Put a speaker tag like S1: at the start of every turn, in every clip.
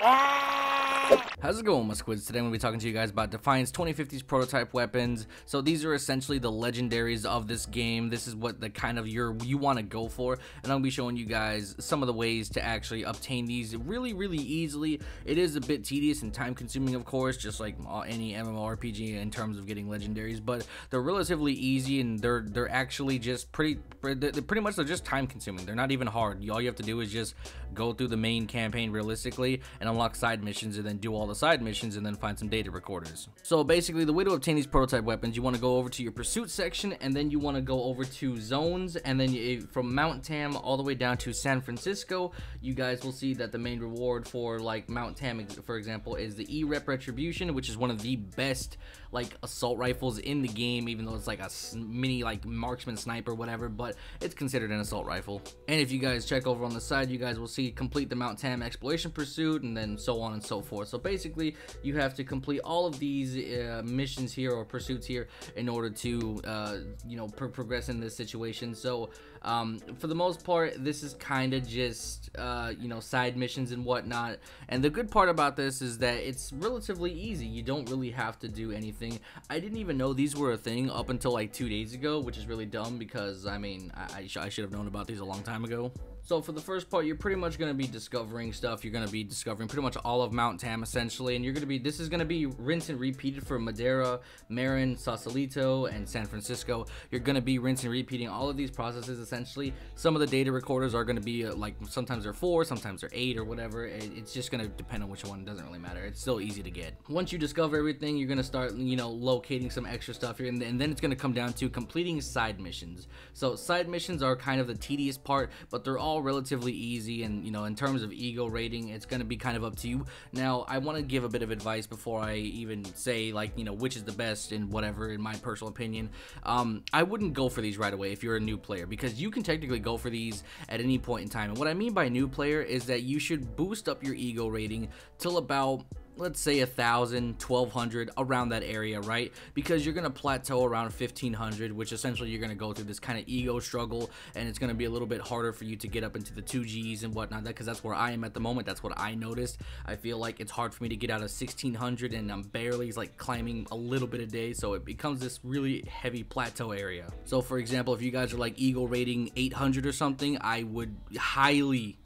S1: How's it going, my squids? Today I'm going to be talking to you guys about Defiance 2050's prototype weapons. So these are essentially the legendaries of this game. This is what the kind of you want to go for, and I'm going to be showing you guys some of the ways to actually obtain these really easily. It is a bit tedious and time consuming, of course, just like any MMORPG in terms of getting legendaries, but they're relatively easy, and they're actually just pretty much they're just time consuming. They're not even hard. All you have to do is just go through the main campaign realistically and unlock side missions, and then do all the side missions, and then find some data recorders. So basically, the way to obtain these prototype weapons, you want to go over to your pursuit section, and then you want to go over to zones, and then from Mount Tam all the way down to San Francisco, you guys will see that the main reward for like Mount Tam, for example, is the E-Rep Retribution, which is one of the best like assault rifles in the game, even though it's like a mini like marksman sniper, whatever, but it's considered an assault rifle. And if you guys check over on the side, you guys will see complete the Mount Tam exploration pursuit, and then so on and so forth. So basically, you have to complete all of these missions here, or pursuits here, in order to progress in this situation. So for the most part, this is kind of just side missions and whatnot. And the good part about this is that it's relatively easy. You don't really have to do anything. I didn't even know these were a thing up until like 2 days ago, which is really dumb, because I mean I should have known about these a long time ago. So for the first part, you're pretty much going to be discovering stuff. You're going to be discovering pretty much all of Mount Tam, essentially, and this is going to be rinse and repeated for Madera, Marin, Sausalito, and San Francisco. You're going to be rinse and repeating all of these processes, essentially. Some of the data recorders are going to be like, sometimes they're 4, sometimes they're 8, or whatever. It's just going to depend on which one. It doesn't really matter. It's still easy to get. Once you discover everything, you're going to start, locating some extra stuff here, and then it's going to come down to completing side missions. So side missions are kind of the tedious part, but they're all relatively easy, and in terms of ego rating, it's going to be kind of up to you. Now, I want to give a bit of advice before I even say like which is the best and whatever, in my personal opinion. I wouldn't go for these right away if you're a new player, because you can technically go for these at any point in time. And what I mean by new player is that you should boost up your ego rating till about, let's say, 1,000, 1,200, around that area, right? Because you're gonna plateau around 1,500, which essentially you're gonna go through this kind of ego struggle, and it's gonna be a little bit harder for you to get up into the 2Gs and whatnot, because that's where I am at the moment. That's what I noticed. I feel like it's hard for me to get out of 1,600, and I'm barely like climbing a little bit a day, so it becomes this really heavy plateau area. So for example, if you guys are like ego rating 800 or something, I would highly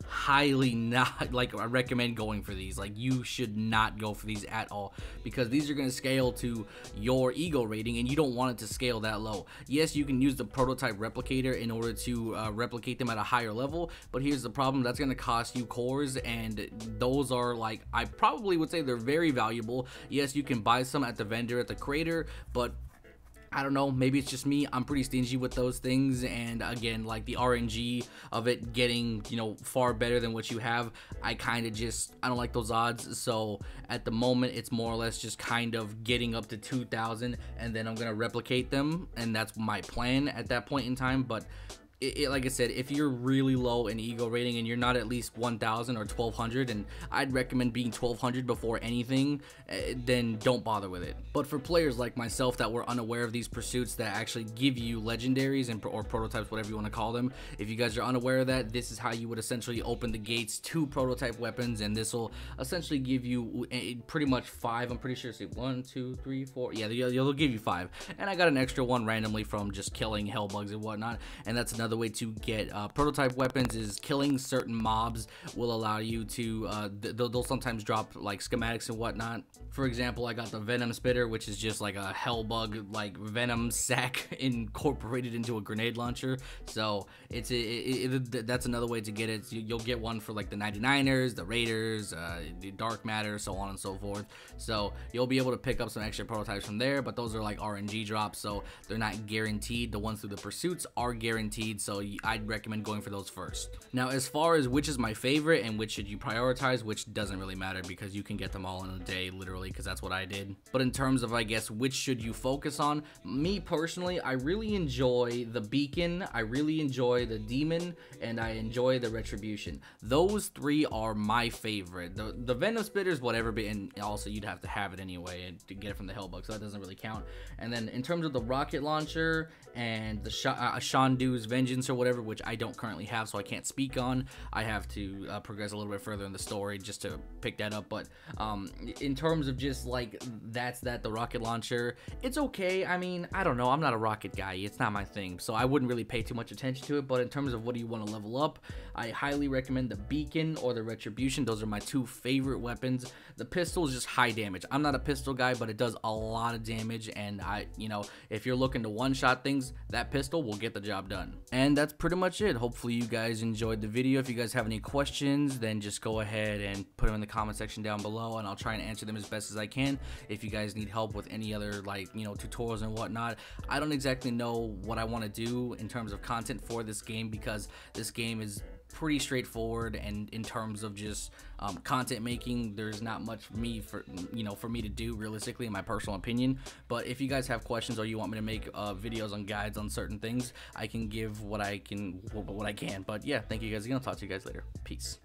S1: not, like, I recommend going for these. Like, you should not go for these at all, because these are going to scale to your ego rating, and you don't want it to scale that low. Yes, you can use the prototype replicator in order to replicate them at a higher level, but here's the problem: that's going to cost you cores, and those are, like, I probably would say they're very valuable. Yes, you can buy some at the vendor at the creator, but I don't know, maybe it's just me. I'm pretty stingy with those things, and again, like the RNG of it getting, far better than what you have, I don't like those odds. So at the moment, it's more or less just kind of getting up to 2,000, and then I'm gonna replicate them, and that's my plan at that point in time. But like I said, if you're really low in ego rating and you're not at least 1,000 or 1,200, and I'd recommend being 1,200 before anything, then don't bother with it. But for players like myself that were unaware of these pursuits that actually give you legendaries or prototypes, whatever you want to call them, if you guys are unaware of that, this is how you would essentially open the gates to prototype weapons, and this will essentially give you pretty much 5. I'm pretty sure. See, 1, 2, 3, 4. Yeah, they'll give you 5, and I got an extra one randomly from just killing hell bugs and whatnot. And that's another way to get prototype weapons, is killing certain mobs will allow you to they'll sometimes drop like schematics and whatnot. For example, I got the venom spitter, which is just like a hell bug like venom sack incorporated into a grenade launcher. So that's another way to get it. You'll get one for like the 99ers, the Raiders, the dark matter, so on and so forth. So you'll be able to pick up some extra prototypes from there, but those are like RNG drops, so they're not guaranteed. The ones through the pursuits are guaranteed, so I'd recommend going for those first. Now, as far as which is my favorite and which should you prioritize, which doesn't really matter, because you can get them all in a day, literally, because that's what I did. But in terms of, I guess, which should you focus on, me personally, I really enjoy the beacon, I really enjoy the demon, and I enjoy the retribution. Those 3 are my favorite. The venom spitters, whatever, but and also you'd have to have it anyway to get it from the hellbug, so that doesn't really count. And then in terms of the rocket launcher and the Shandu's venue, vengeance or whatever, which I don't currently have, so I can't speak on. I have to progress a little bit further in the story just to pick that up. But in terms of just like the rocket launcher, it's okay. I mean, I don't know, I'm not a rocket guy, it's not my thing, so I wouldn't really pay too much attention to it. But in terms of what do you want to level up, I highly recommend the beacon or the retribution. Those are my two favorite weapons. The pistol is just high damage. I'm not a pistol guy, but it does a lot of damage, and if you're looking to one-shot things, that pistol will get the job done. And that's pretty much it. Hopefully you guys enjoyed the video. If you guys have any questions, then just go ahead and put them in the comment section down below, and I'll try and answer them as best as I can. If you guys need help with any other tutorials and whatnot, I don't exactly know what I want to do in terms of content for this game, because this game is pretty straightforward, and in terms of just content making, there's not much for me to do realistically, in my personal opinion. But if you guys have questions or you want me to make videos on guides on certain things, I can give what I can. But yeah, thank you guys again. I'll talk to you guys later. Peace.